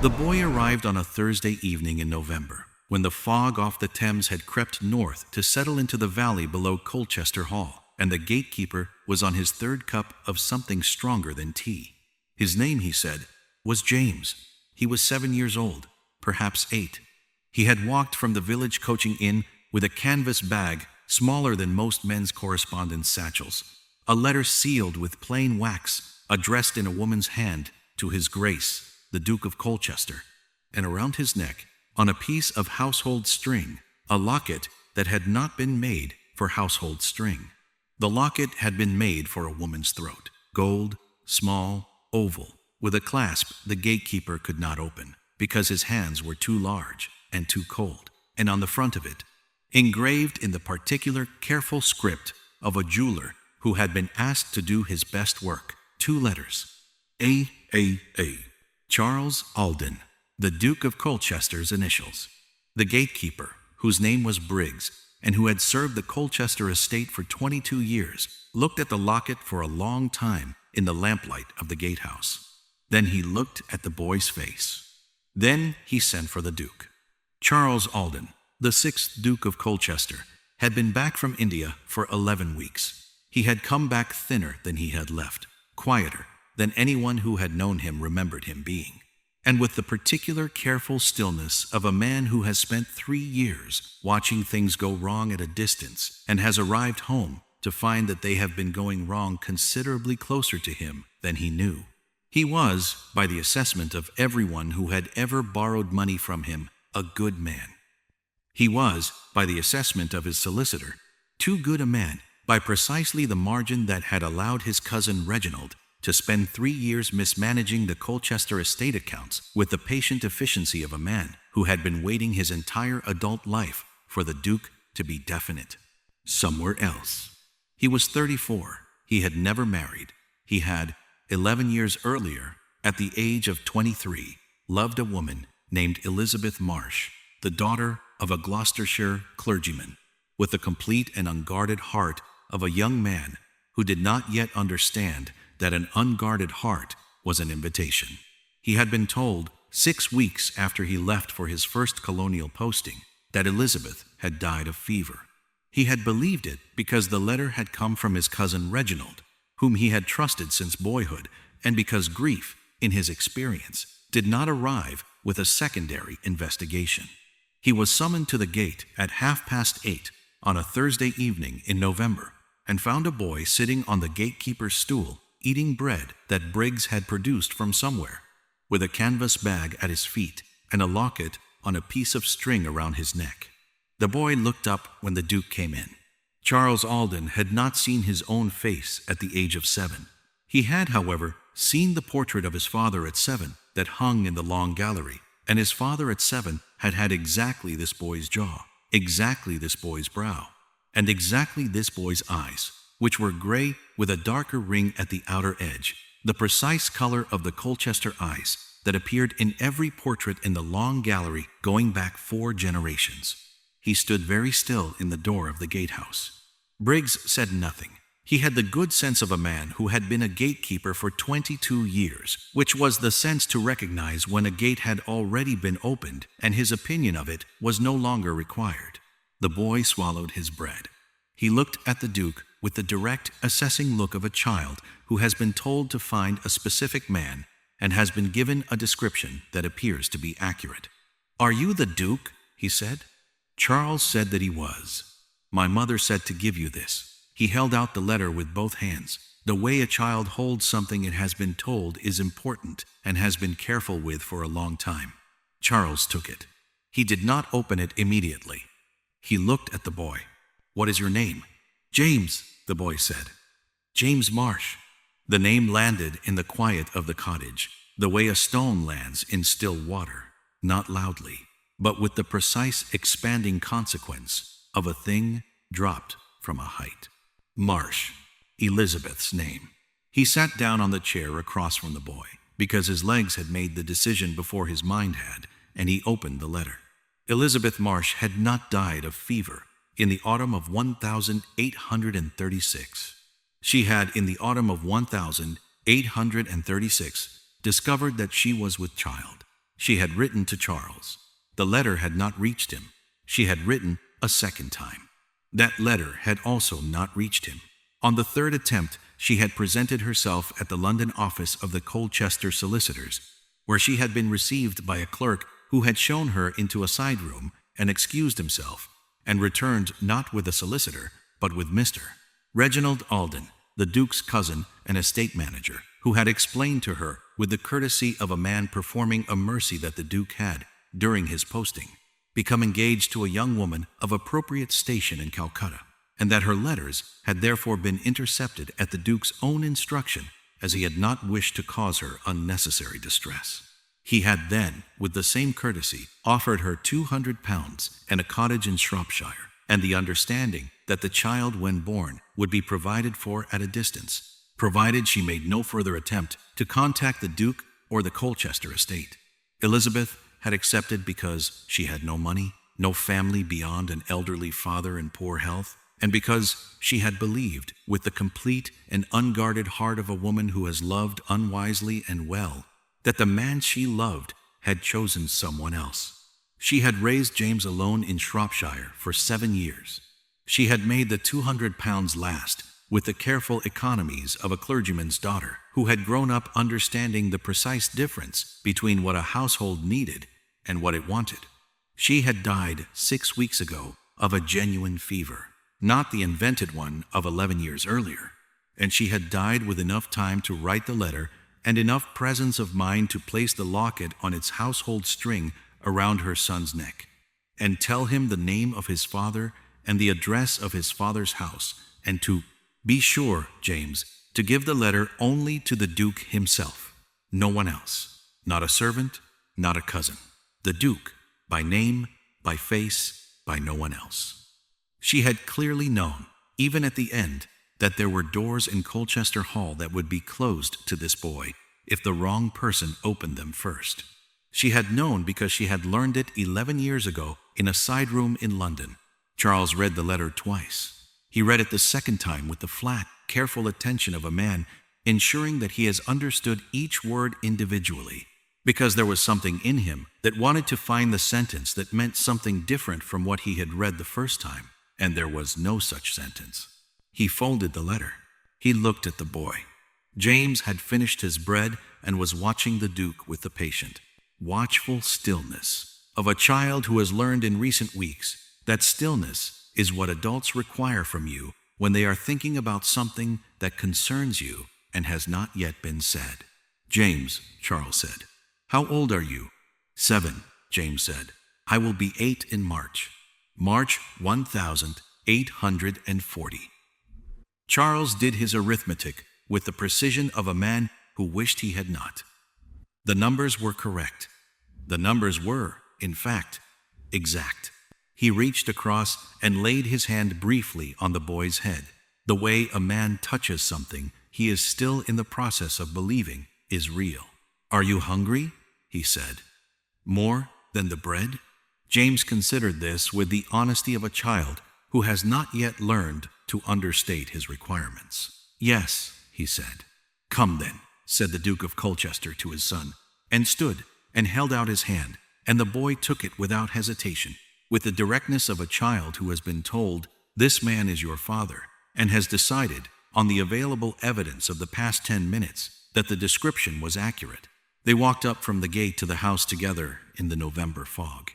The boy arrived on a Thursday evening in November, when the fog off the Thames had crept north to settle into the valley below Colchester Hall, and the gatekeeper was on his third cup of something stronger than tea. His name, he said, was James. He was 7 years old, perhaps 8. He had walked from the village coaching inn with a canvas bag smaller than most men's correspondence satchels, a letter sealed with plain wax, addressed in a woman's hand to His Grace, the Duke of Colchester, and around his neck, on a piece of household string, a locket that had not been made for household string. The locket had been made for a woman's throat, gold, small, oval, with a clasp the gatekeeper could not open, because his hands were too large and too cold, and on the front of it, engraved in the particular careful script of a jeweler who had been asked to do his best work, 2 letters, A. Charles Alden, the Duke of Colchester's initials. The gatekeeper, whose name was Briggs, and who had served the Colchester estate for 22 years, looked at the locket for a long time in the lamplight of the gatehouse. Then he looked at the boy's face. Then he sent for the Duke. Charles Alden, the 6th Duke of Colchester, had been back from India for 11 weeks. He had come back thinner than he had left, quieter than anyone who had known him remembered him being, and with the particular careful stillness of a man who has spent 3 years watching things go wrong at a distance and has arrived home to find that they have been going wrong considerably closer to him than he knew. He was, by the assessment of everyone who had ever borrowed money from him, a good man. He was, by the assessment of his solicitor, too good a man by precisely the margin that had allowed his cousin Reginald to spend 3 years mismanaging the Colchester estate accounts with the patient efficiency of a man who had been waiting his entire adult life for the Duke to be definite somewhere else. He was 34. He had never married. He had, 11 years earlier, at the age of 23, loved a woman named Elizabeth Marsh, the daughter of a Gloucestershire clergyman, with the complete and unguarded heart of a young man who did not yet understand that an unguarded heart was an invitation. He had been told 6 weeks after he left for his first colonial posting that Elizabeth had died of fever. He had believed it because the letter had come from his cousin Reginald, whom he had trusted since boyhood, and because grief, in his experience, did not arrive with a secondary investigation. He was summoned to the gate at 8:30 on a Thursday evening in November, and found a boy sitting on the gatekeeper's stool eating bread that Briggs had produced from somewhere, with a canvas bag at his feet and a locket on a piece of string around his neck. The boy looked up when the Duke came in. Charles Alden had not seen his own face at the age of 7. He had, however, seen the portrait of his father at 7 that hung in the long gallery, and his father at 7 had had exactly this boy's jaw, exactly this boy's brow, and exactly this boy's eyes, which were gray with a darker ring at the outer edge, the precise color of the Colchester eyes that appeared in every portrait in the long gallery going back 4 generations. He stood very still in the door of the gatehouse. Briggs said nothing. He had the good sense of a man who had been a gatekeeper for 22 years, which was the sense to recognize when a gate had already been opened and his opinion of it was no longer required. The boy swallowed his bread. He looked at the Duke with the direct, assessing look of a child who has been told to find a specific man and has been given a description that appears to be accurate. "Are you the Duke?" he said. Charles said that he was. "My mother said to give you this." He held out the letter with both hands. The way a child holds something it has been told is important and has been careful with for a long time. Charles took it. He did not open it immediately. He looked at the boy. "What is your name?" "James," the boy said. "James Marsh." The name landed in the quiet of the cottage, the way a stone lands in still water, not loudly, but with the precise expanding consequence of a thing dropped from a height. Marsh, Elizabeth's name. He sat down on the chair across from the boy, because his legs had made the decision before his mind had, and he opened the letter. Elizabeth Marsh had not died of fever in the autumn of 1836. She had, in the autumn of 1836, discovered that she was with child. She had written to Charles. The letter had not reached him. She had written a second time. That letter had also not reached him. On the third attempt, she had presented herself at the London office of the Colchester solicitors, where she had been received by a clerk who had shown her into a side room and excused himself, and returned not with the solicitor, but with Mr. Reginald Alden, the Duke's cousin and estate manager, who had explained to her, with the courtesy of a man performing a mercy, that the Duke had, during his posting, become engaged to a young woman of appropriate station in Calcutta, and that her letters had therefore been intercepted at the Duke's own instruction, as he had not wished to cause her unnecessary distress. He had then, with the same courtesy, offered her £200 and a cottage in Shropshire, and the understanding that the child, when born, would be provided for at a distance, provided she made no further attempt to contact the Duke or the Colchester estate. Elizabeth had accepted because she had no money, no family beyond an elderly father in poor health, and because she had believed, with the complete and unguarded heart of a woman who has loved unwisely and well, that the man she loved had chosen someone else. She had raised James alone in Shropshire for 7 years. She had made the £200 last with the careful economies of a clergyman's daughter, who had grown up understanding the precise difference between what a household needed and what it wanted. She had died 6 weeks ago of a genuine fever, not the invented one of 11 years earlier, and she had died with enough time to write the letter and enough presence of mind to place the locket on its household string around her son's neck, and tell him the name of his father and the address of his father's house, and to be sure, James, to give the letter only to the Duke himself, no one else, not a servant, not a cousin. The Duke, by name, by face, by no one else. She had clearly known, even at the end, that there were doors in Colchester Hall that would be closed to this boy if the wrong person opened them first. She had known because she had learned it 11 years ago in a side room in London. Charles read the letter twice. He read it the second time with the flat, careful attention of a man, ensuring that he has understood each word individually, because there was something in him that wanted to find the sentence that meant something different from what he had read the first time, and there was no such sentence. He folded the letter. He looked at the boy. James had finished his bread and was watching the Duke with the patient, watchful stillness of a child who has learned in recent weeks that stillness is what adults require from you when they are thinking about something that concerns you and has not yet been said. "James," Charles said, "how old are you?" "7, James said. "I will be 8 in March. March 1840. Charles did his arithmetic with the precision of a man who wished he had not. The numbers were correct. The numbers were, in fact, exact. He reached across and laid his hand briefly on the boy's head. The way a man touches something he is still in the process of believing is real. "Are you hungry?" he said. "More than the bread?" James considered this with the honesty of a child who has not yet learned to understate his requirements. "Yes," he said. "Come then," said the Duke of Colchester to his son, and stood and held out his hand, and the boy took it without hesitation, with the directness of a child who has been told, "This man is your father," and has decided, on the available evidence of the past 10 minutes, that the description was accurate. They walked up from the gate to the house together in the November fog.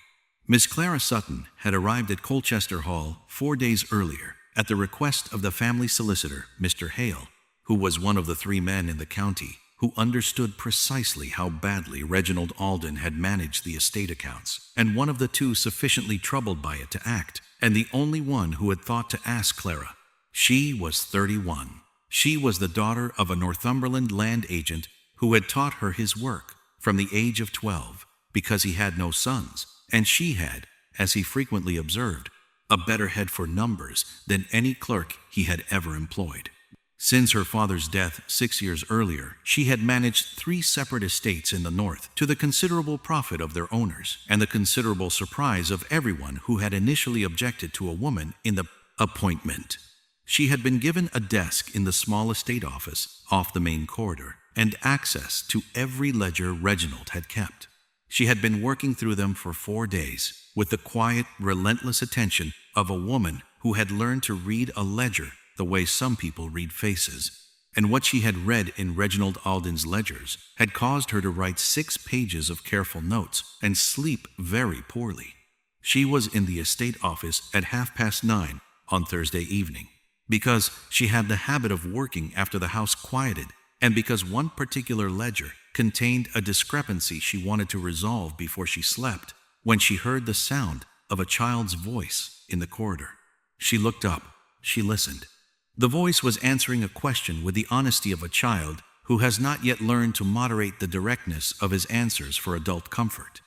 Miss Clara Sutton had arrived at Colchester Hall 4 days earlier, at the request of the family solicitor, Mr. Hale, who was one of the 3 men in the county who understood precisely how badly Reginald Alden had managed the estate accounts, and one of the 2 sufficiently troubled by it to act, and the only one who had thought to ask Clara. She was 31. She was the daughter of a Northumberland land agent who had taught her his work from the age of 12, because he had no sons, and she had, as he frequently observed, a better head for numbers than any clerk he had ever employed. Since her father's death 6 years earlier, she had managed 3 separate estates in the north, to the considerable profit of their owners, and the considerable surprise of everyone who had initially objected to a woman in the appointment. She had been given a desk in the small estate office off the main corridor, and access to every ledger Reginald had kept. She had been working through them for 4 days, with the quiet, relentless attention of a woman who had learned to read a ledger the way some people read faces. And what she had read in Reginald Alden's ledgers had caused her to write 6 pages of careful notes and sleep very poorly. She was in the estate office at 9:30 on Thursday evening, because she had the habit of working after the house quieted, and because one particular ledger contained a discrepancy she wanted to resolve before she slept, when she heard the sound of a child's voice in the corridor. She looked up. She listened. The voice was answering a question with the honesty of a child who has not yet learned to moderate the directness of his answers for adult comfort.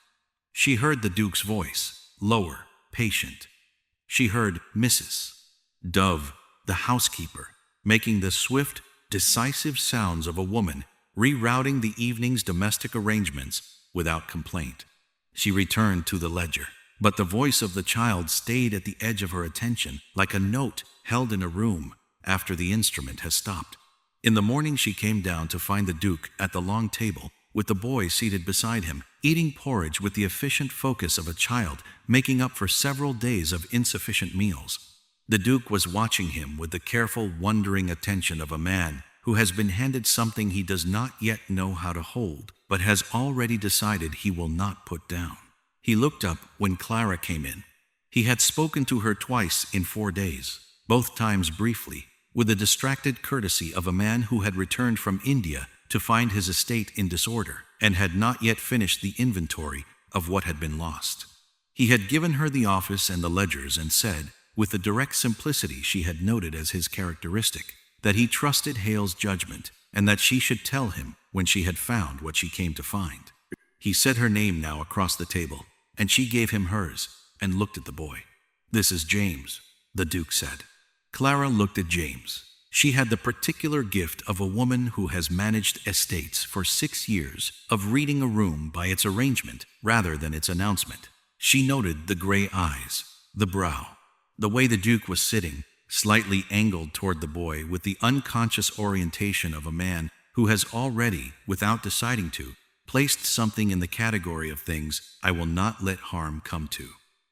She heard the Duke's voice, lower, patient. She heard Mrs. Dove, the housekeeper, making the swift, decisive sounds of a woman rerouting the evening's domestic arrangements without complaint. She returned to the ledger, but the voice of the child stayed at the edge of her attention like a note held in a room after the instrument has stopped. In the morning she came down to find the Duke at the long table, with the boy seated beside him, eating porridge with the efficient focus of a child making up for several days of insufficient meals. The Duke was watching him with the careful, wondering attention of a man who has been handed something he does not yet know how to hold, but has already decided he will not put down. He looked up when Clara came in. He had spoken to her twice in 4 days, both times briefly, with the distracted courtesy of a man who had returned from India to find his estate in disorder and had not yet finished the inventory of what had been lost. He had given her the office and the ledgers and said, with the direct simplicity she had noted as his characteristic, that he trusted Hale's judgment and that she should tell him when she had found what she came to find. He said her name now across the table, and she gave him hers and looked at the boy. "This is James," the Duke said. Clara looked at James. She had the particular gift of a woman who has managed estates for 6 years of reading a room by its arrangement rather than its announcement. She noted the gray eyes, the brow, the way the Duke was sitting, slightly angled toward the boy with the unconscious orientation of a man who has already, without deciding to, placed something in the category of things I will not let harm come to.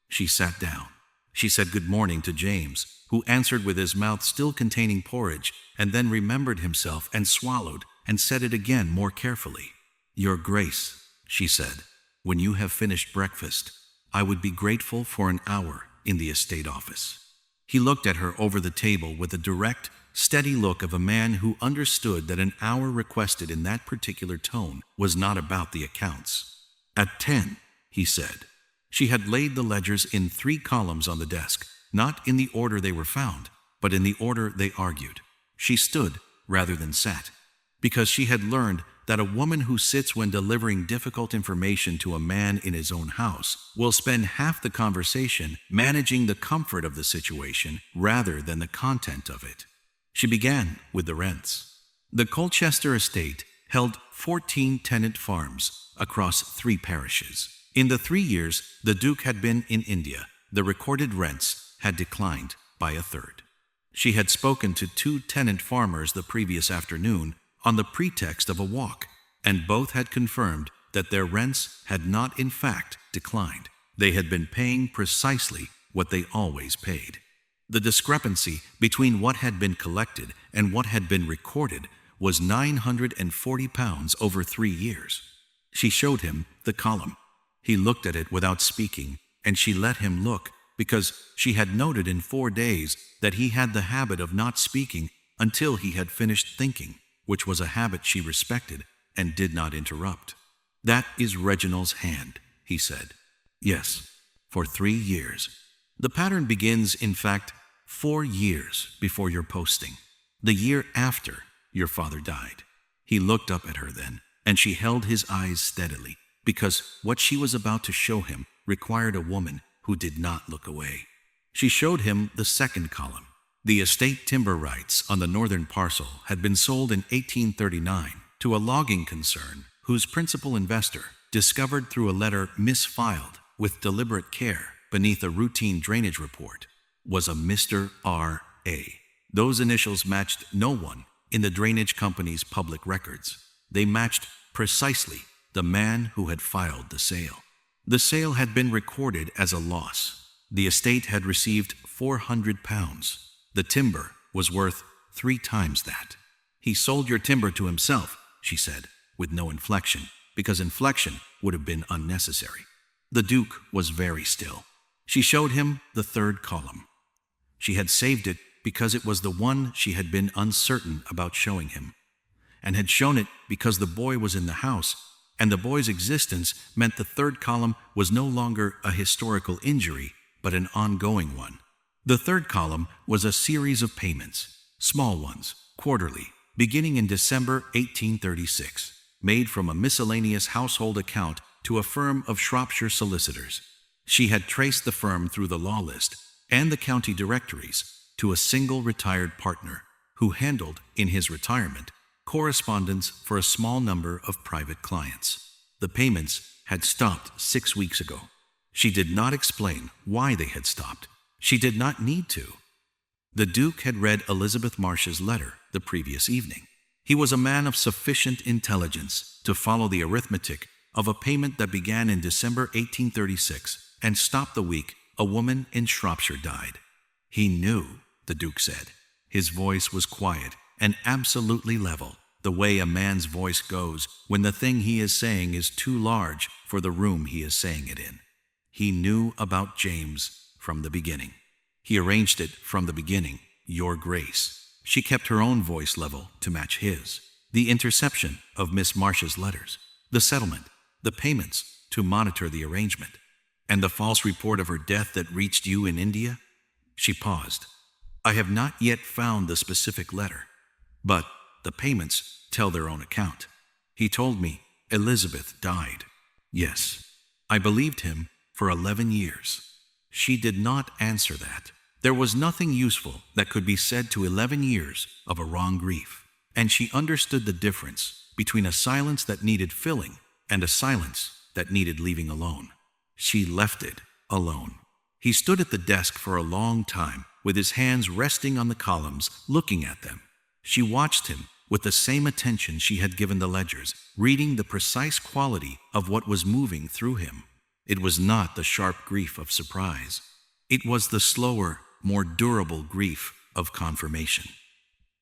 She sat down. She said good morning to James, who answered with his mouth still containing porridge, and then remembered himself and swallowed and said it again more carefully. "Your Grace," she said, "when you have finished breakfast, I would be grateful for an hour in the estate office." He looked at her over the table with the direct, steady look of a man who understood that an hour requested in that particular tone was not about the accounts. "At 10, he said. She had laid the ledgers in 3 columns on the desk, not in the order they were found, but in the order they argued. She stood rather than sat, because she had learned that a woman who sits when delivering difficult information to a man in his own house will spend half the conversation managing the comfort of the situation rather than the content of it. She began with the rents. The Colchester estate held 14 tenant farms across 3 parishes. In the 3 years the Duke had been in India, the recorded rents had declined by a third. She had spoken to 2 tenant farmers the previous afternoon on the pretext of a walk, and both had confirmed that their rents had not in fact declined. They had been paying precisely what they always paid. The discrepancy between what had been collected and what had been recorded was £940 over 3 years. She showed him the column. He looked at it without speaking, and she let him look, because she had noted in 4 days that he had the habit of not speaking until he had finished thinking, which was a habit she respected and did not interrupt. "That is Reginald's hand," he said. "Yes, for 3 years. The pattern begins, in fact, 4 years before your posting, the year after your father died." He looked up at her then, and she held his eyes steadily, because what she was about to show him required a woman who did not look away. She showed him the second column. The estate timber rights on the northern parcel had been sold in 1839 to a logging concern whose principal investor, discovered through a letter misfiled with deliberate care beneath a routine drainage report, was a Mr. R.A. Those initials matched no one in the drainage company's public records. They matched precisely the man who had filed the sale. The sale had been recorded as a loss. The estate had received £400. The timber was worth 3 times that. "He sold your timber to himself," she said, with no inflection, because inflection would have been unnecessary. The Duke was very still. She showed him the 3rd column. She had saved it because it was the one she had been uncertain about showing him, and had shown it because the boy was in the house, and the boy's existence meant the 3rd column was no longer a historical injury, but an ongoing one. The 3rd column was a series of payments, small ones, quarterly, beginning in December 1836, made from a miscellaneous household account to a firm of Shropshire solicitors. She had traced the firm through the law list and the county directories to a single retired partner who handled, in his retirement, correspondence for a small number of private clients. The payments had stopped 6 weeks ago. She did not explain why they had stopped. She did not need to. The Duke had read Elizabeth Marsh's letter the previous evening. He was a man of sufficient intelligence to follow the arithmetic of a payment that began in December 1836 and stopped the week a woman in Shropshire died. He knew, the Duke said. His voice was quiet and absolutely level, the way a man's voice goes when the thing he is saying is too large for the room he is saying it in. He knew about James from the beginning. He arranged it from the beginning, Your Grace. She kept her own voice level to match his. The interception of Miss Marsh's letters, the settlement, the payments to monitor the arrangement, and the false report of her death that reached you in India? She paused. I have not yet found the specific letter, but the payments tell their own account. He told me Elizabeth died. Yes, I believed him for 11 years. She did not answer that. There was nothing useful that could be said to 11 years of a wrong grief, and she understood the difference between a silence that needed filling and a silence that needed leaving alone. She left it alone. He stood at the desk for a long time, with his hands resting on the columns, looking at them. She watched him with the same attention she had given the ledgers, reading the precise quality of what was moving through him. It was not the sharp grief of surprise. It was the slower, more durable grief of confirmation.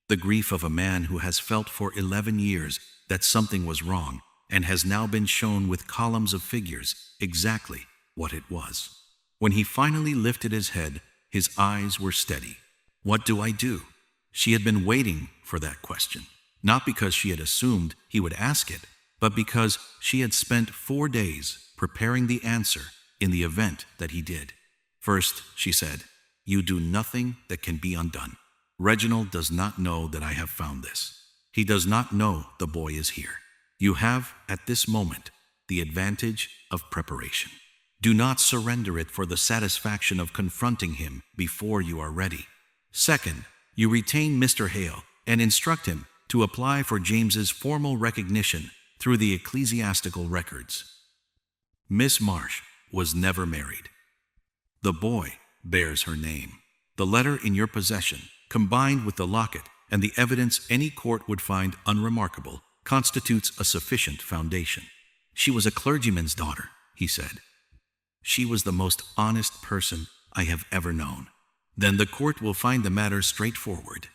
The grief of a man who has felt for 11 years that something was wrong and has now been shown with columns of figures exactly what it was. When he finally lifted his head, his eyes were steady. What do I do? She had been waiting for that question, not because she had assumed he would ask it, but because she had spent 4 days preparing the answer in the event that he did. First, she said, you do nothing that can be undone. Reginald does not know that I have found this. He does not know the boy is here. You have, at this moment, the advantage of preparation. Do not surrender it for the satisfaction of confronting him before you are ready. Second, you retain Mr. Hale and instruct him to apply for James's formal recognition through the ecclesiastical records. Miss Marsh was never married. The boy bears her name. The letter in your possession, combined with the locket and the evidence any court would find unremarkable, constitutes a sufficient foundation. She was a clergyman's daughter, he said. She was the most honest person I have ever known. Then the court will find the matter straightforward.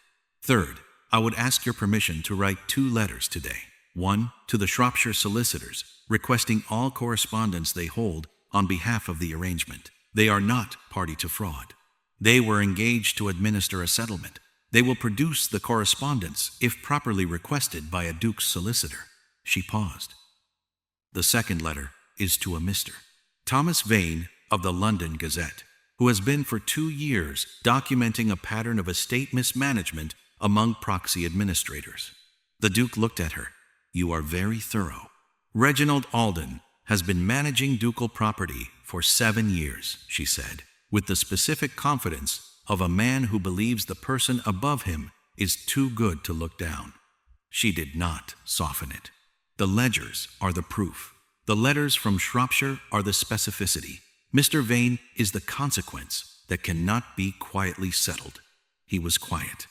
Third, I would ask your permission to write 2 letters today. One to the Shropshire solicitors, requesting all correspondence they hold on behalf of the arrangement. They are not party to fraud. They were engaged to administer a settlement. They will produce the correspondence if properly requested by a Duke's solicitor. She paused. The second letter is to a Mr. Thomas Vane of the London Gazette, who has been for 2 years documenting a pattern of estate mismanagement among proxy administrators. The Duke looked at her. You are very thorough. Reginald Alden has been managing ducal property for 7 years, she said, with the specific confidence of a man who believes the person above him is too good to look down. She did not soften it. The ledgers are the proof. The letters from Shropshire are the specificity. Mr. Vane is the consequence that cannot be quietly settled. He was quiet.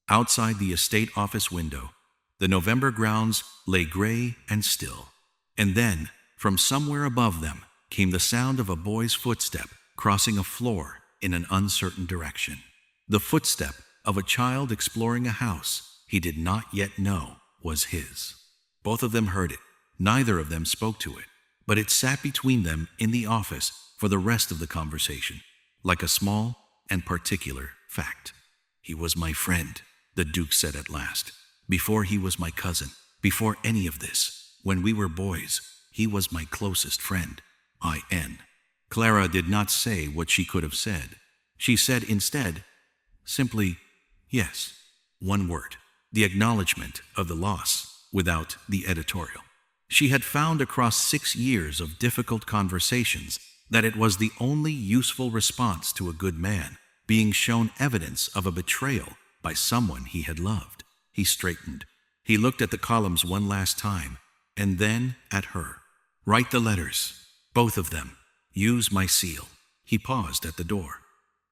Outside the estate office window, the November grounds lay gray and still. And then, from somewhere above them, came the sound of a boy's footstep crossing a floor in an uncertain direction. The footstep of a child exploring a house he did not yet know was his. Both of them heard it. Neither of them spoke to it, but it sat between them in the office for the rest of the conversation, like a small and particular fact. "He was my friend," the Duke said at last. "Before he was my cousin, before any of this, when we were boys, he was my closest friend. I.N." Clara did not say what she could have said. She said instead, simply, "Yes." One word, the acknowledgement of the loss, without the editorial. She had found across 6 years of difficult conversations that it was the only useful response to a good man being shown evidence of a betrayal by someone he had loved. He straightened. He looked at the columns one last time, and then at her. "Write the letters, both of them. Use my seal." He paused at the door.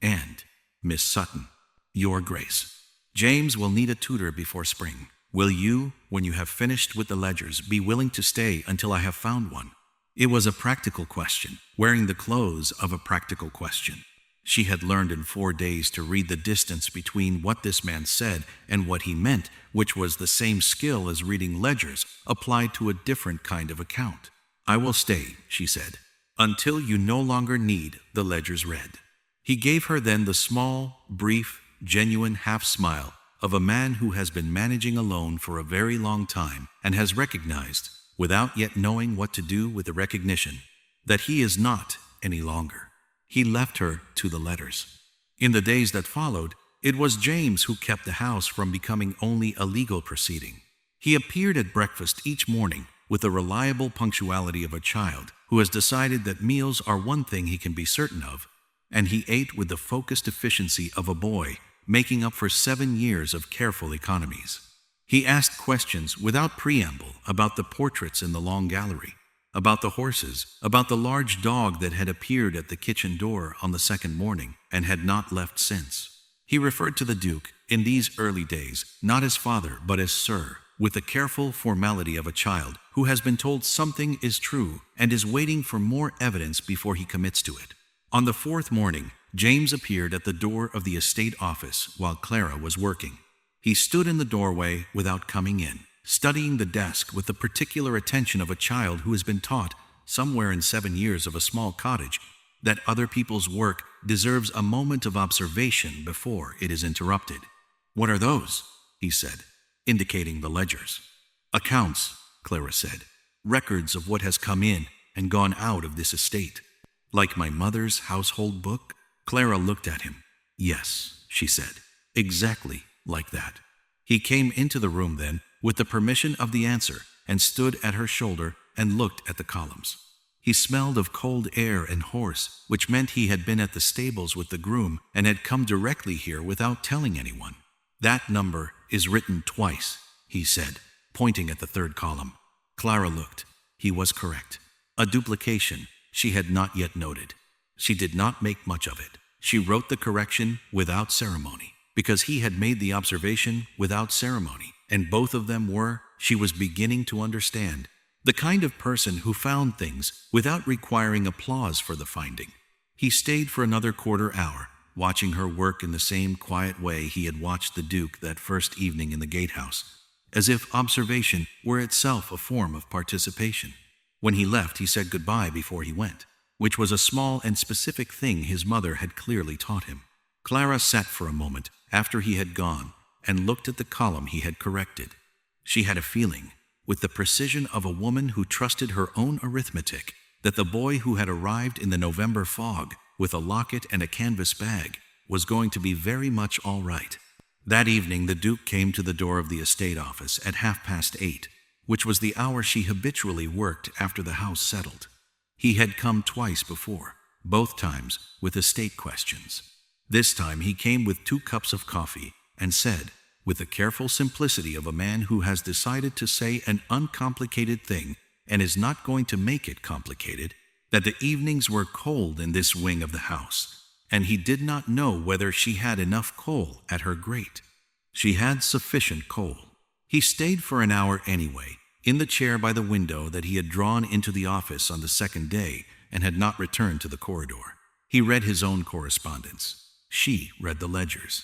"And, Miss Sutton, Your Grace, James will need a tutor before spring. Will you, when you have finished with the ledgers, be willing to stay until I have found one?" It was a practical question, wearing the clothes of a practical question. She had learned in 4 days to read the distance between what this man said and what he meant, which was the same skill as reading ledgers applied to a different kind of account. "I will stay," she said, "until you no longer need the ledgers read." He gave her then the small, brief, genuine half-smile of a man who has been managing alone for a very long time and has recognized, without yet knowing what to do with the recognition, that he is not any longer. He left her to the letters. In the days that followed, it was James who kept the house from becoming only a legal proceeding. He appeared at breakfast each morning with the reliable punctuality of a child who has decided that meals are one thing he can be certain of, and he ate with the focused efficiency of a boy making up for 7 years of careful economies. He asked questions without preamble about the portraits in the long gallery, about the horses, about the large dog that had appeared at the kitchen door on the second morning and had not left since. He referred to the Duke, in these early days, not as father but as sir, with the careful formality of a child who has been told something is true and is waiting for more evidence before he commits to it. On the 4th morning, James appeared at the door of the estate office while Clara was working. He stood in the doorway without coming in, studying the desk with the particular attention of a child who has been taught, somewhere in 7 years of a small cottage, that other people's work deserves a moment of observation before it is interrupted. "What are those?" he said, indicating the ledgers. "Accounts," Clara said. "Records of what has come in and gone out of this estate." "Like my mother's household book?" Clara looked at him. "Yes," she said, "exactly like that." He came into the room then, with the permission of the answer, and stood at her shoulder and looked at the columns. He smelled of cold air and horse, which meant he had been at the stables with the groom and had come directly here without telling anyone. "That number is written twice," he said, pointing at the 3rd column. Clara looked. He was correct. A duplication she had not yet noted. She did not make much of it. She wrote the correction without ceremony, because he had made the observation without ceremony, and both of them were, she was beginning to understand, the kind of person who found things without requiring applause for the finding. He stayed for another quarter hour, watching her work in the same quiet way he had watched the Duke that first evening in the gatehouse, as if observation were itself a form of participation. When he left, he said goodbye before he went, which was a small and specific thing his mother had clearly taught him. Clara sat for a moment after he had gone and looked at the column he had corrected. She had a feeling, with the precision of a woman who trusted her own arithmetic, that the boy who had arrived in the November fog with a locket and a canvas bag was going to be very much all right. That evening the Duke came to the door of the estate office at 8:30, which was the hour she habitually worked after the house settled. He had come twice before, both times with estate questions. This time he came with 2 cups of coffee and said, with the careful simplicity of a man who has decided to say an uncomplicated thing and is not going to make it complicated, that the evenings were cold in this wing of the house, and he did not know whether she had enough coal at her grate. She had sufficient coal. He stayed for an hour anyway, in the chair by the window that he had drawn into the office on the second day and had not returned to the corridor. He read his own correspondence. She read the ledgers.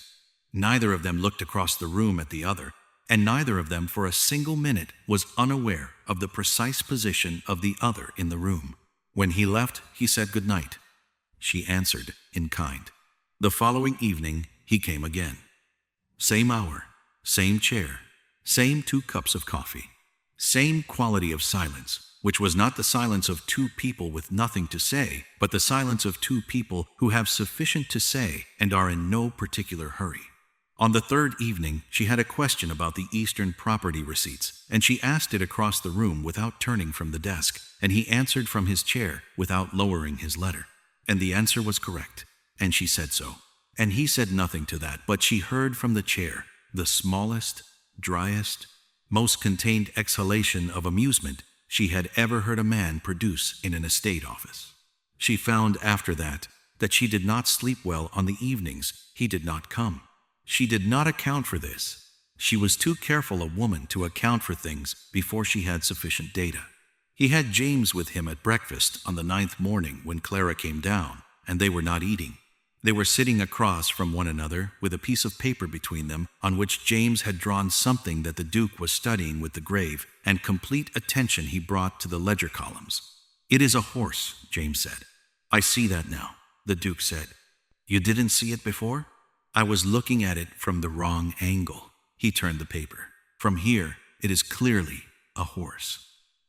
Neither of them looked across the room at the other, and neither of them for a single minute was unaware of the precise position of the other in the room. When he left, he said good night. She answered in kind. The following evening, he came again. Same hour, same chair, same 2 cups of coffee. Same quality of silence, which was not the silence of 2 people with nothing to say, but the silence of 2 people who have sufficient to say and are in no particular hurry. On the 3rd evening, she had a question about the Eastern property receipts, and she asked it across the room without turning from the desk, and he answered from his chair without lowering his letter. And the answer was correct, and she said so. And he said nothing to that, but she heard from the chair the smallest, driest, most contained exhalation of amusement she had ever heard a man produce in an estate office. She found after that she did not sleep well on the evenings he did not come. She did not account for this. She was too careful a woman to account for things before she had sufficient data. He had James with him at breakfast on the 9th morning when Clara came down, and they were not eating. They were sitting across from one another with a piece of paper between them on which James had drawn something that the Duke was studying with the grave and complete attention he brought to the ledger columns. "It is a horse," James said. "I see that now," the Duke said. "You didn't see it before?" "I was looking at it from the wrong angle." He turned the paper. "From here, it is clearly a horse."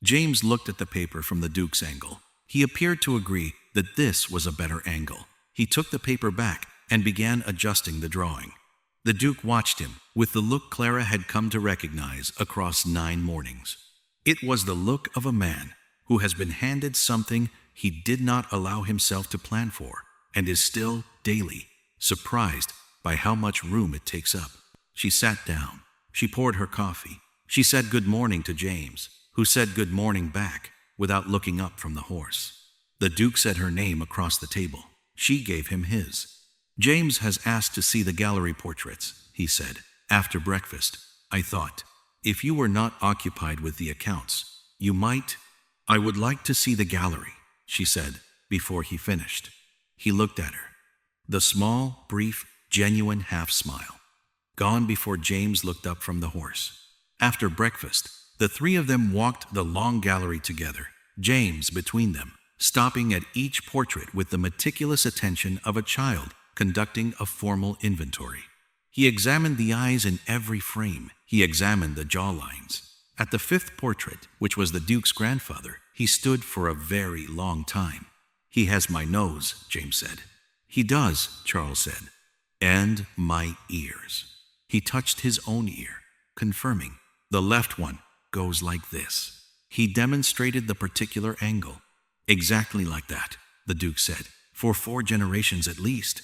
James looked at the paper from the Duke's angle. He appeared to agree that this was a better angle. He took the paper back and began adjusting the drawing. The Duke watched him with the look Clara had come to recognize across 9 mornings. It was the look of a man who has been handed something he did not allow himself to plan for and is still daily surprised by how much room it takes up. She sat down. She poured her coffee. She said good morning to James, who said good morning back without looking up from the horse. The Duke said her name across the table. She gave him his. "James has asked to see the gallery portraits," he said. "After breakfast, I thought, if you were not occupied with the accounts, you might—" "I would like to see the gallery," she said, before he finished. He looked at her. The small, brief, genuine half-smile gone before James looked up from the horse. After breakfast, the 3 of them walked the long gallery together, James between them, stopping at each portrait with the meticulous attention of a child conducting a formal inventory. He examined the eyes in every frame. He examined the jawlines. At the 5th portrait, which was the Duke's grandfather, he stood for a very long time. "He has my nose," James said. "He does," Charles said. "And my ears." He touched his own ear, confirming. "The left one goes like this." He demonstrated the particular angle. "Exactly like that," the Duke said, "for 4 generations at least."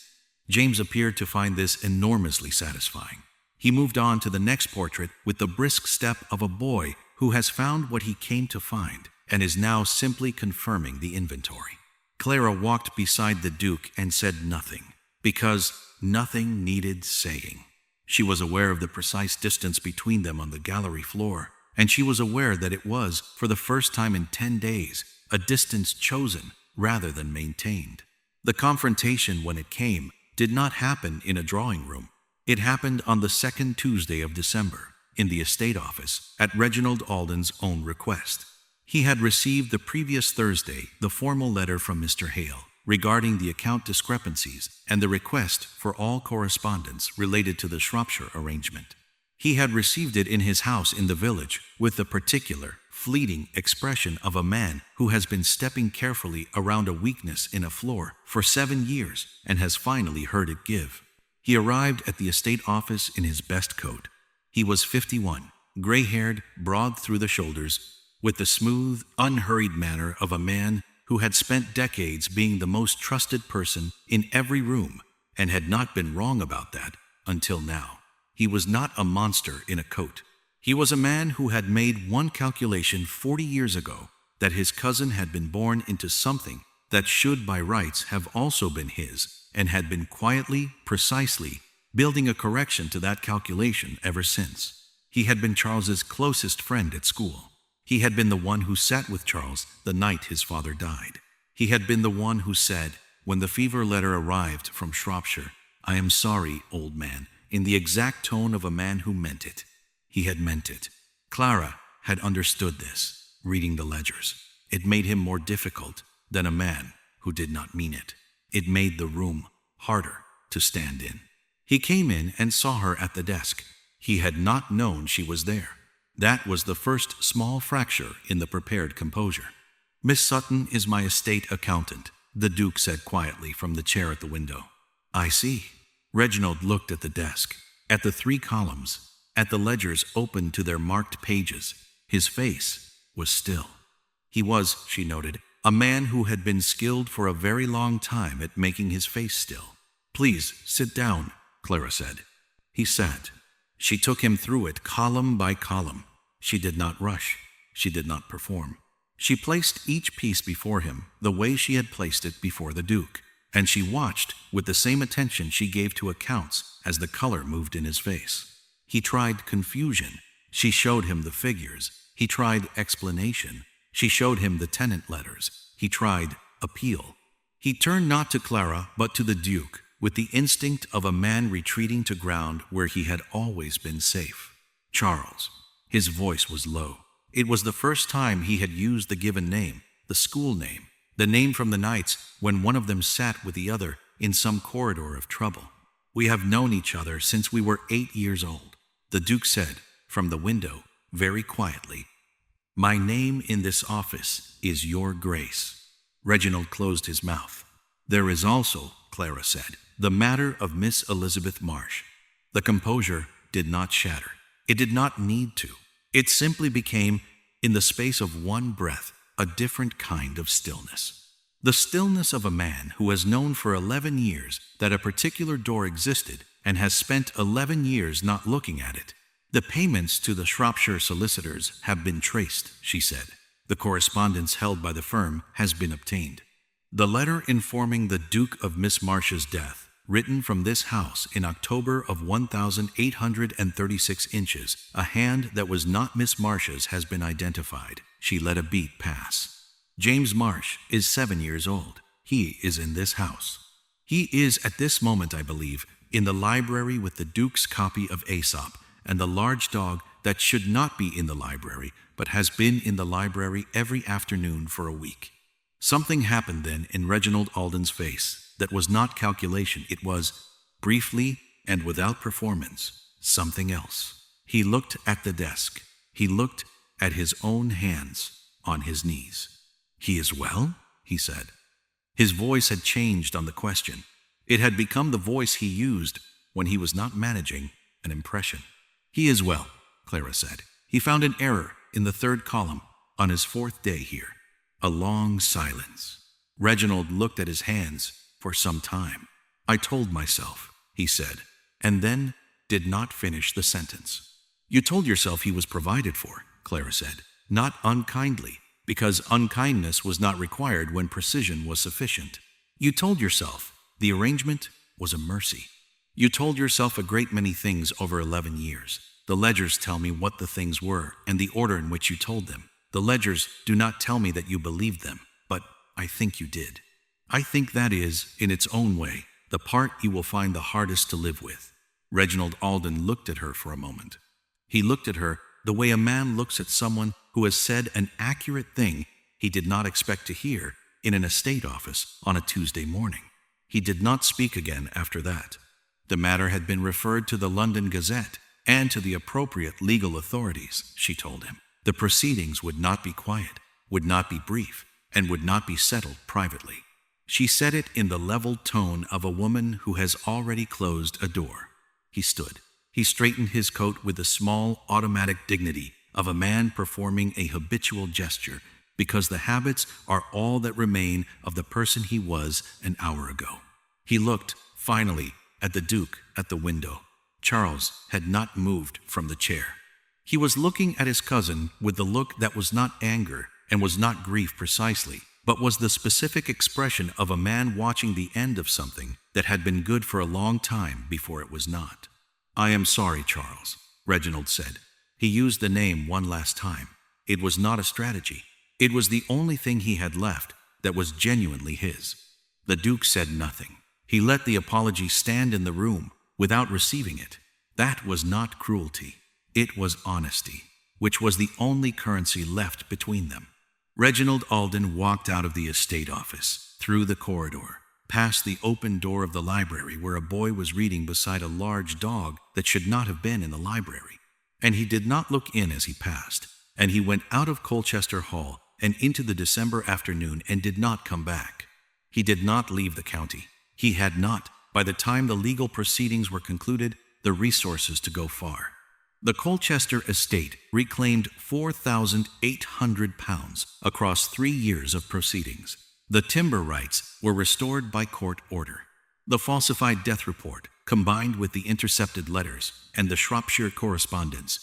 James appeared to find this enormously satisfying. He moved on to the next portrait with the brisk step of a boy who has found what he came to find and is now simply confirming the inventory. Clara walked beside the Duke and said nothing, because nothing needed saying. She was aware of the precise distance between them on the gallery floor, and she was aware that it was, for the first time in 10 days, a distance chosen rather than maintained. The confrontation, when it came, did not happen in a drawing room. It happened on the 2nd Tuesday of December, in the estate office, at Reginald Alden's own request. He had received the previous Thursday the formal letter from Mr. Hale regarding the account discrepancies and the request for all correspondence related to the Shropshire arrangement. He had received it in his house in the village with the particular, fleeting expression of a man who has been stepping carefully around a weakness in a floor for 7 years and has finally heard it give. He arrived at the estate office in his best coat. He was 51, gray-haired, broad through the shoulders, with the smooth, unhurried manner of a man who had spent decades being the most trusted person in every room and had not been wrong about that until now. He was not a monster in a coat. He was a man who had made one calculation 40 years ago, that his cousin had been born into something that should by rights have also been his, and had been quietly, precisely, building a correction to that calculation ever since. He had been Charles's closest friend at school. He had been the one who sat with Charles the night his father died. He had been the one who said, when the fever letter arrived from Shropshire, "I am sorry, old man," in the exact tone of a man who meant it. He had meant it. Clara had understood this, reading the ledgers. It made him more difficult than a man who did not mean it. It made the room harder to stand in. He came in and saw her at the desk. He had not known she was there. That was the first small fracture in the prepared composure. "Miss Sutton is my estate accountant," the Duke said quietly from the chair at the window. "I see." Reginald looked at the desk, at the 3 columns, at the ledgers open to their marked pages. His face was still. He was, she noted, a man who had been skilled for a very long time at making his face still. "Please, sit down," Clara said. He sat. She took him through it column by column. She did not rush. She did not perform. She placed each piece before him the way she had placed it before the Duke, and she watched with the same attention she gave to accounts as the color moved in his face. He tried confusion. She showed him the figures. He tried explanation. She showed him the tenant letters. He tried appeal. He turned not to Clara, but to the Duke, with the instinct of a man retreating to ground where he had always been safe. "Charles." His voice was low. It was the first time he had used the given name, the school name, the name from the nights when one of them sat with the other in some corridor of trouble. "We have known each other since we were 8 years old," the Duke said from the window, very quietly. "My name in this office is Your Grace." Reginald closed his mouth. "There is also," Clara said, "the matter of Miss Elizabeth Marsh." The composure did not shatter. It did not need to. It simply became, in the space of one breath, a different kind of stillness. The stillness of a man who has known for 11 years that a particular door existed and has spent 11 years not looking at it. "The payments to the Shropshire solicitors have been traced," she said. "The correspondence held by the firm has been obtained. The letter informing the Duke of Miss Marsh's death, written from this house in October of 1,836 inches, a hand that was not Miss Marsh's has been identified." She let a beat pass. "James Marsh is 7 years old. He is in this house. He is at this moment, I believe, in the library with the Duke's copy of Aesop and the large dog that should not be in the library, but has been in the library every afternoon for a week." Something happened then in Reginald Alden's face that was not calculation. It was, briefly and without performance, something else. He looked at the desk. He looked at his own hands on his knees. "He is well?" he said. His voice had changed on the question. It had become the voice he used when he was not managing an impression. "He is well," Clara said. "He found an error in the 3rd column on his 4th day here." A long silence. Reginald looked at his hands for some time. "I told myself," he said, and then did not finish the sentence. "You told yourself he was provided for," Clara said, "not unkindly, because unkindness was not required when precision was sufficient. You told yourself the arrangement was a mercy. You told yourself a great many things over 11 years. The ledgers tell me what the things were and the order in which you told them. The ledgers do not tell me that you believed them, but I think you did. I think that is, in its own way, the part you will find the hardest to live with." Reginald Alden looked at her for a moment. He looked at her the way a man looks at someone who has said an accurate thing he did not expect to hear in an estate office on a Tuesday morning. He did not speak again after that. The matter had been referred to the London Gazette and to the appropriate legal authorities, she told him. The proceedings would not be quiet, would not be brief, and would not be settled privately. She said it in the leveled tone of a woman who has already closed a door. He stood. He straightened his coat with the small automatic dignity of a man performing a habitual gesture, because the habits are all that remain of the person he was an hour ago. He looked, finally, at the Duke at the window. Charles had not moved from the chair. He was looking at his cousin with the look that was not anger and was not grief precisely, but was the specific expression of a man watching the end of something that had been good for a long time before it was not. "I am sorry, Charles," Reginald said. He used the name one last time. It was not a strategy. It was the only thing he had left that was genuinely his. The Duke said nothing. He let the apology stand in the room without receiving it. That was not cruelty. It was honesty, which was the only currency left between them. Reginald Alden walked out of the estate office, through the corridor, past the open door of the library where a boy was reading beside a large dog that should not have been in the library. And he did not look in as he passed, and he went out of Colchester Hall and into the December afternoon and did not come back. He did not leave the county. He had not, by the time the legal proceedings were concluded, the resources to go far. The Colchester estate reclaimed £4,800 across 3 years of proceedings. The timber rights were restored by court order. The falsified death report, combined with the intercepted letters and the Shropshire correspondence,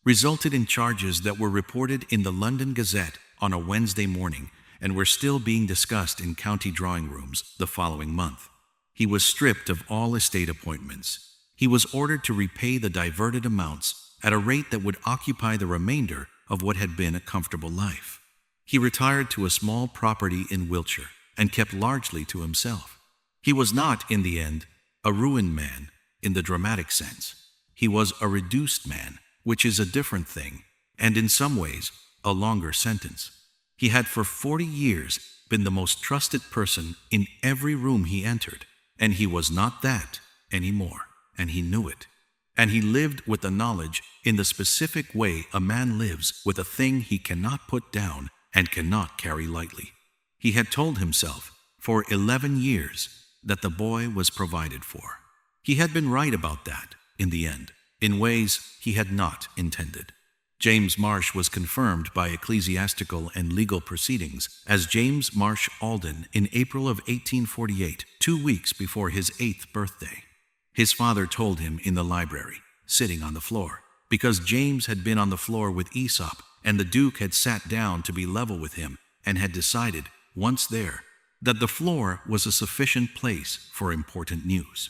resulted in charges that were reported in the London Gazette on a Wednesday morning and were still being discussed in county drawing rooms the following month. He was stripped of all estate appointments. He was ordered to repay the diverted amounts at a rate that would occupy the remainder of what had been a comfortable life. He retired to a small property in Wiltshire and kept largely to himself. He was not, in the end, a ruined man in the dramatic sense. He was a reduced man, which is a different thing, and in some ways, a longer sentence. He had for 40 years been the most trusted person in every room he entered, and he was not that anymore, and he knew it. And he lived with the knowledge in the specific way a man lives with a thing he cannot put down and cannot carry lightly. He had told himself for 11 years that the boy was provided for. He had been right about that, in the end, in ways he had not intended. James Marsh was confirmed by ecclesiastical and legal proceedings as James Marsh Alden in April of 1848, 2 weeks before his 8th birthday. His father told him in the library, sitting on the floor, because James had been on the floor with Aesop, and the Duke had sat down to be level with him and had decided, once there, that the floor was a sufficient place for important news.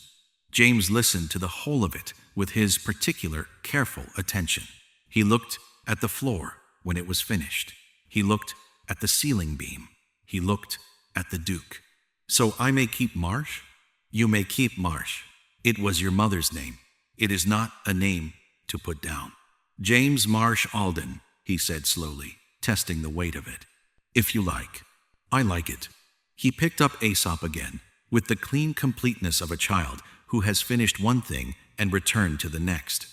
James listened to the whole of it with his particular, careful attention. He looked at the floor when it was finished. He looked at the ceiling beam. He looked at the Duke. "So I may keep Marsh?" "You may keep Marsh. It was your mother's name. It is not a name to put down." "James Marsh Alden," he said slowly, testing the weight of it. "If you like." "I like it." He picked up Aesop again, with the clean completeness of a child who has finished one thing and returned to the next.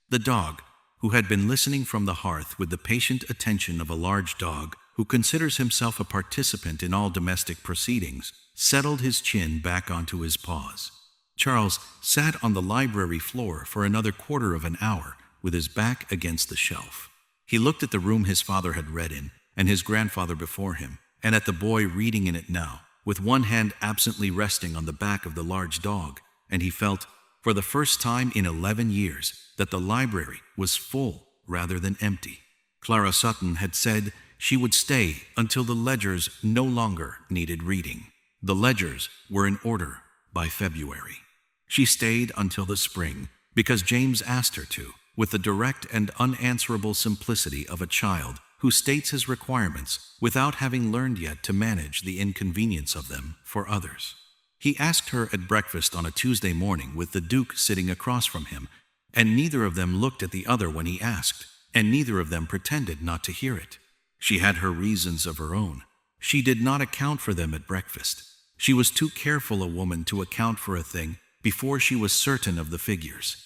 The dog, who had been listening from the hearth with the patient attention of a large dog who considers himself a participant in all domestic proceedings, settled his chin back onto his paws. Charles sat on the library floor for another quarter of an hour with his back against the shelf. He looked at the room his father had read in, and his grandfather before him, and at the boy reading in it now, with one hand absently resting on the back of the large dog, and he felt, for the first time in 11 years, that the library was full rather than empty. Clara Sutton had said she would stay until the ledgers no longer needed reading. The ledgers were in order by February. She stayed until the spring because James asked her to, with the direct and unanswerable simplicity of a child who states his requirements without having learned yet to manage the inconvenience of them for others. He asked her at breakfast on a Tuesday morning with the Duke sitting across from him, and neither of them looked at the other when he asked, and neither of them pretended not to hear it. She had her reasons of her own. She did not account for them at breakfast. She was too careful a woman to account for a thing before she was certain of the figures.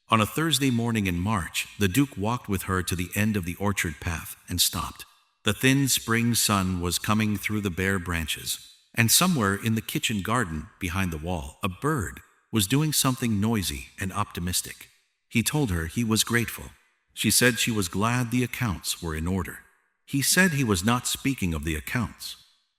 On a Thursday morning in March, the Duke walked with her to the end of the orchard path and stopped. The thin spring sun was coming through the bare branches, and somewhere in the kitchen garden behind the wall, a bird was doing something noisy and optimistic. He told her he was grateful. She said she was glad the accounts were in order. He said he was not speaking of the accounts.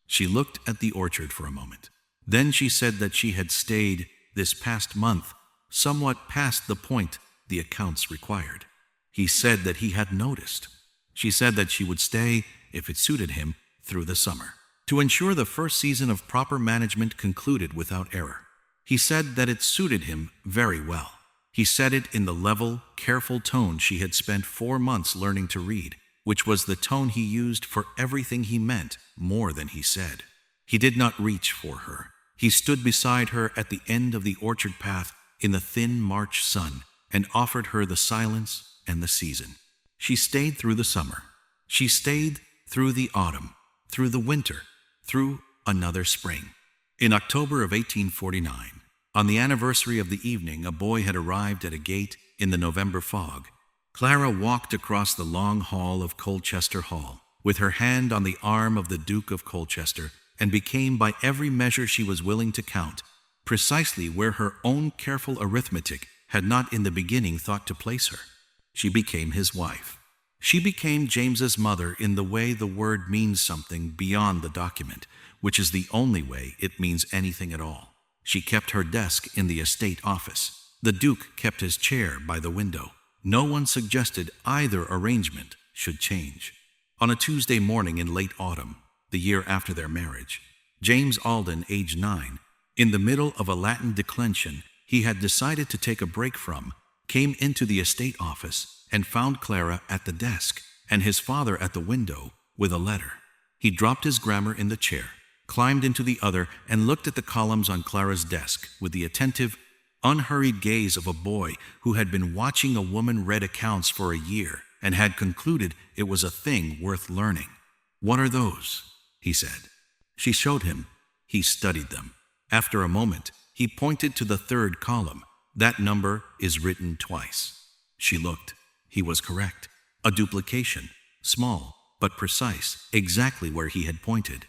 She looked at the orchard for a moment. Then she said that she had stayed this past month somewhat past the point the accounts required. He said that he had noticed. She said that she would stay, if it suited him, through the summer, to ensure the first season of proper management concluded without error. He said that it suited him very well. He said it in the level, careful tone she had spent 4 months learning to read, which was the tone he used for everything he meant more than he said. He did not reach for her. He stood beside her at the end of the orchard path in the thin March sun and offered her the silence and the season. She stayed through the summer. She stayed through the autumn, through the winter, through another spring. In October of 1849, on the anniversary of the evening a boy had arrived at a gate in the November fog. Clara walked across the long hall of Colchester Hall, with her hand on the arm of the Duke of Colchester, and became, by every measure she was willing to count, precisely where her own careful arithmetic had not in the beginning thought to place her. She became his wife. She became James's mother in the way the word means something beyond the document, which is the only way it means anything at all. She kept her desk in the estate office. The Duke kept his chair by the window. No one suggested either arrangement should change. On a Tuesday morning in late autumn, the year after their marriage, James Alden, aged 9, in the middle of a Latin declension he had decided to take a break from, came into the estate office and found Clara at the desk and his father at the window with a letter. He dropped his grammar in the chair, climbed into the other, and looked at the columns on Clara's desk with the attentive, unhurried gaze of a boy who had been watching a woman read accounts for a year and had concluded it was a thing worth learning. "What are those?" he said. She showed him. He studied them. After a moment, he pointed to the third column. "That number is written twice." She looked. He was correct. A duplication, small but precise, exactly where he had pointed.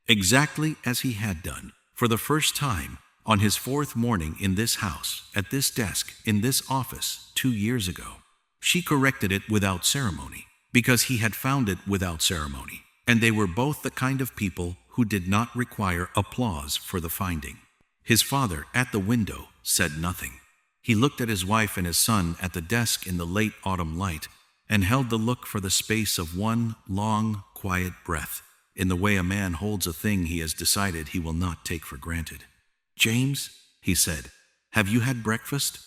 Exactly as he had done, for the first time, on his fourth morning in this house, at this desk, in this office, 2 years ago. She corrected it without ceremony, because he had found it without ceremony, and they were both the kind of people who did not require applause for the finding. His father, at the window, said nothing. He looked at his wife and his son at the desk in the late autumn light, and held the look for the space of one long, quiet breath, in the way a man holds a thing he has decided he will not take for granted. "James," he said, "have you had breakfast?"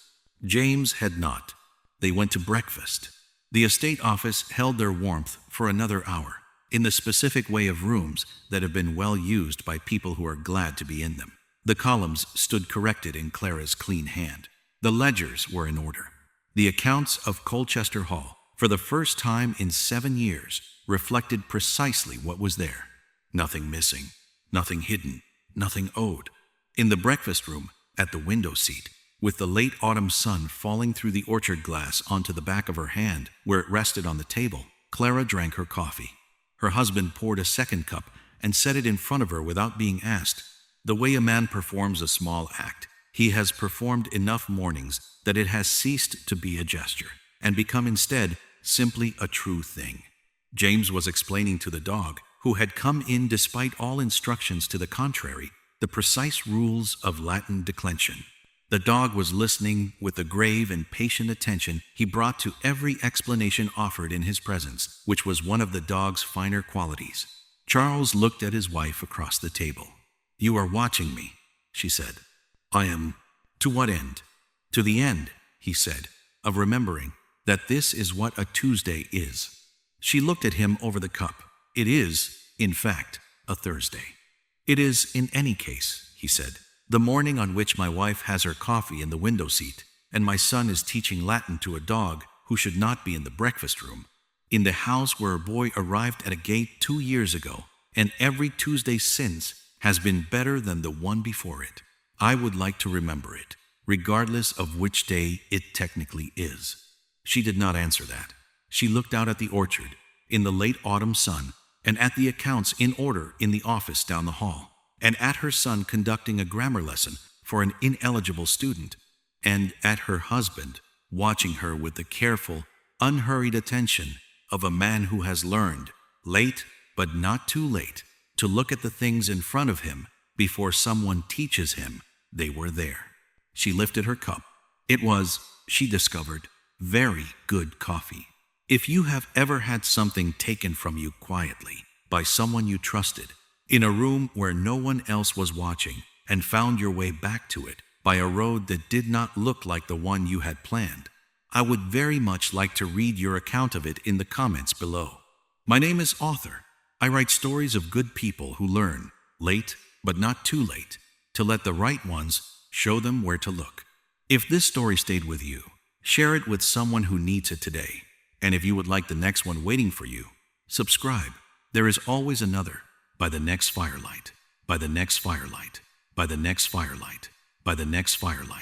James had not. They went to breakfast. The estate office held their warmth for another hour, in the specific way of rooms that have been well used by people who are glad to be in them. The columns stood corrected in Clara's clean hand. The ledgers were in order. The accounts of Colchester Hall, for the first time in 7 years, reflected precisely what was there. Nothing missing, nothing hidden, nothing owed. In the breakfast room, at the window seat, with the late autumn sun falling through the orchard glass onto the back of her hand where it rested on the table, Clara drank her coffee. Her husband poured a second cup and set it in front of her without being asked. The way a man performs a small act, he has performed enough mornings that it has ceased to be a gesture and become instead simply a true thing. James was explaining to the dog, who had come in despite all instructions to the contrary, the precise rules of Latin declension. The dog was listening with the grave and patient attention he brought to every explanation offered in his presence, which was one of the dog's finer qualities. Charles looked at his wife across the table. "You are watching me," she said. "I am. To what end?" "To the end," he said, "of remembering that this is what a Tuesday is." She looked at him over the cup. "It is, in fact, a Thursday." "It is in any case," he said, "the morning on which my wife has her coffee in the window seat, and my son is teaching Latin to a dog who should not be in the breakfast room, in the house where a boy arrived at a gate 2 years ago, and every Tuesday since has been better than the one before it. I would like to remember it, regardless of which day it technically is." She did not answer that. She looked out at the orchard, in the late autumn sun, and at the accounts in order in the office down the hall, and at her son conducting a grammar lesson for an ineligible student, and at her husband watching her with the careful, unhurried attention of a man who has learned, late but not too late, to look at the things in front of him before someone teaches him they were there. She lifted her cup. It was, she discovered, very good coffee. If you have ever had something taken from you quietly by someone you trusted, in a room where no one else was watching, and found your way back to it by a road that did not look like the one you had planned, I would very much like to read your account of it in the comments below. My name is Author. I write stories of good people who learn, late but not too late, to let the right ones show them where to look. If this story stayed with you, share it with someone who needs it today. And if you would like the next one waiting for you, subscribe. There is always another. By the next firelight. By the next firelight. By the next firelight. By the next firelight.